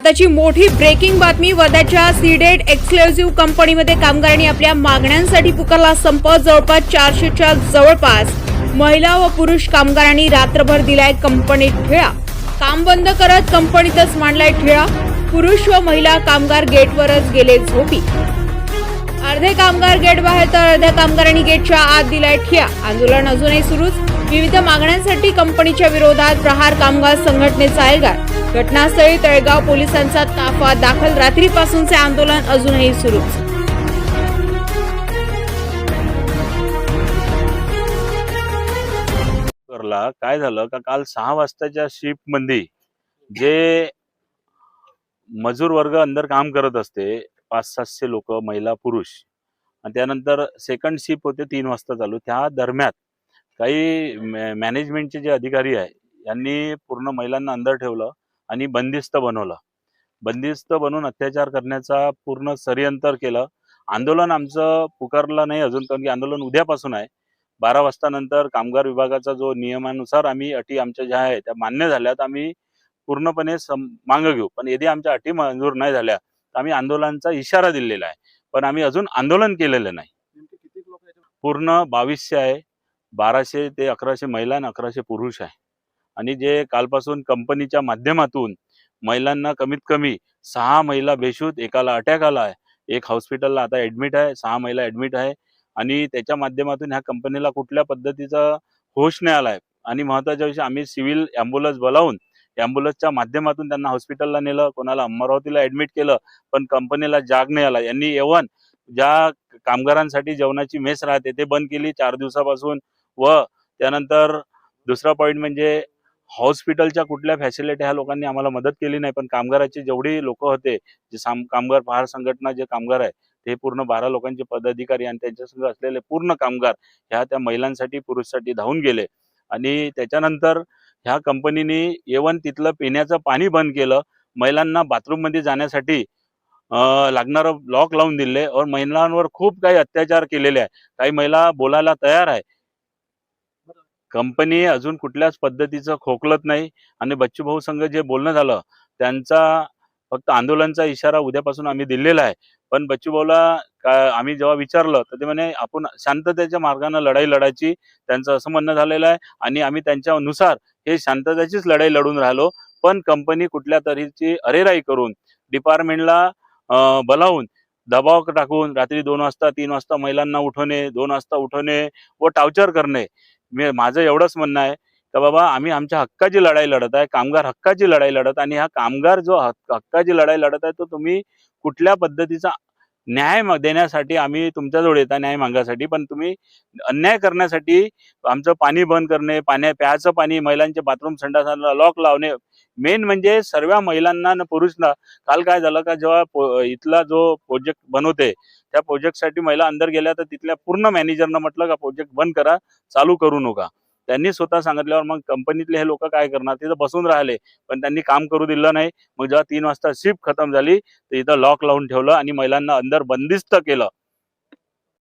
आताची मोठी ब्रेकिंग बातमी। वर्ध्याच्या सीडेड एक्सक्लुझिव्ह कंपनीमध्ये कामगारांनी आपल्या मागण्यांसाठी पुकारला संप। जवळपास 400च्या जवळपास महिला व पुरुष कामगारांनी रात्रभर दिलाय कंपनीत ठेळा। काम बंद करत कंपनीतच मांडलाय ठेळा। पुरुष व महिला कामगार गेटवरच गेले झोपी। अर्धे कामगार गेट बाहेर तर अर्ध्या कामगारांनी गेटच्या आत दिलाय ठिया। आंदोलन अजूनही सुरूच। विविध मागण्यांसाठी कंपनीच्या विरोधात प्रहार कामगार संघटनेचा एल्गार। घटनास्थळी तळेगाव पोलिसांचा ताफा दाखल। रात्रीपासूनचे आंदोलन अजूनही सुरूच। काय झालं का काल 6 वाजताच्या शिफ्ट मध्ये जे मजूर वर्ग अंदर काम करत असते 500-700 लोक महिला पुरुष आणि त्यानंतर सेकंड शिफ्ट होते 3 वाजता चालू। त्या दरम्यान काही मॅनेजमेंटचे जे अधिकारी आहे यांनी पूर्ण महिलांना अंदर ठेवलं आणि बंदिस्त बनवलं। बंदिस्त बनवून अत्याचार करण्याचा पूर्ण षडयंत्र केलं। आंदोलन आमचं पुकारलं नाही अजून, कारण की आंदोलन उद्यापासून आहे। 12 वाजता नंतर कामगार विभागाचा जो नियमानुसार आम्ही अटी आमच्या ज्या आहेत त्या मान्य झाल्या तर आम्ही पूर्णपणे मागं घेऊ, पण यदि आमच्या अटी मंजूर नाही झाल्या तर आम्ही आंदोलनाचा इशारा दिलेला आहे, पण आम्ही अजून आंदोलन केलेलं नाही। पूर्ण 2200 आहे, 1200 ते 1100 महिला आणि 1100 पुरुष आहे। आणि जे कालपासून कंपनीच्या माध्यमातून महिलांना कमीत कमी 6 महिला बेशुद्ध, एकाला अटॅक आला आहे, एक हॉस्पिटलला आता ऍडमिट आहे, 6 महिला ऍडमिट आहे। आणि त्याच्या माध्यमातून ह्या कंपनीला कुठल्या पद्धतीचा होश नाही आलाय। आणि महत्त्वाच्या विषय आम्ही सिव्हिल ॲम्ब्युलन्स बोलावून ॲम्ब्युलन्सच्या माध्यमातून त्यांना हॉस्पिटलला नेलं, कोणाला अमरावतीला ऍडमिट केलं, पण कंपनीला जाग नाही आला। यांनी येऊन ज्या कामगारांसाठी जेवणाची मेस राहते ते बंद केली 4 दिवसापासून। व त्यानंतर दुसरा पॉइंट म्हणजे हॉस्पिटलच्या कुठल्या फॅसिलिटी ह्या लोकांनी आम्हाला मदत केली नाही, पण कामगाराचे जेवढे लोक होते जे कामगार प्रहार संघटना जे कामगार आहे ते पूर्ण 12 लोकांचे पदाधिकारी आणि त्यांच्यासंग असलेले पूर्ण कामगार ह्या त्या महिलांसाठी पुरुषांसाठी धावून गेले। आणि त्याच्यानंतर ह्या कंपनीने येऊन तिथलं पिण्याचं पाणी बंद केलं, महिलांना बाथरूम मध्ये जाण्यासाठी लागणारं लॉक लावून दिले और महिलांवर खूप काही अत्याचार केलेले आहे। काही महिला बोलायला तयार आहे। कंपनी अजून कुठल्याच पद्धतीचं खोकलत नाही। आणि बच्चू भाऊ संघ जे बोलणं झालं त्यांचा फक्त आंदोलनाचा इशारा उद्यापासून आम्ही दिलेला आहे, पण बच्चू भाऊला आम्ही जेव्हा विचारलं तर ते म्हणे आपण शांततेच्या मार्गाने लढाई लढायची, त्यांचं असं म्हणणं झालेलं आहे। आणि आम्ही त्यांच्यानुसार हे शांततेचीच लढाई लढून राहिलो, पण कंपनी कुठल्या तऱ्हेची अरेराई करून डिपार्टमेंटला बोलावून दबाव टाकून रात्री 2 वाजता 3 वाजता महिलांना उठवणे, 2 वाजता उठवणे व टॉर्चर करणे। माझं एवढंच म्हणणं आहे की बाबा आम्ही आमच्या हक्काची लढाई लढत आहे, कामगार हक्काची लढाई लढत, आणि हा कामगार जो हक्काची लढाई लढत आहे तो तुम्ही कुठल्या पद्धतीचा न्याय देण्यासाठी आम्ही तुमच्याजवळ येता न्याय मागण्यासाठी, पण तुम्ही अन्याय करण्यासाठी आमचं पाणी बंद करणे, प्यायचं पाणी, महिलांचे बाथरूम संडासाला लॉक लावणे, मेन म्हणजे सर्व महिलांना न पुरुषना। काल काय झालं का जेव्हा इथला जो प्रोजेक्ट बनवते त्या प्रोजेक्टसाठी महिला अंदर गेल्या तर तिथल्या पूर्ण मॅनेजरनं म्हटलं का प्रोजेक्ट बंद करा, चालू करू नका। त्यांनी स्वतः सांगितल्यावर मग कंपनीतले हे लोक काय करणार, तिथं बसून राहिले, पण त्यांनी काम करू दिलं नाही। मग जेव्हा 3 वाजता शिफ्ट खतम झाली तर इथं लॉक लावून ठेवलं आणि महिलांना अंदर बंदिस्त केलं।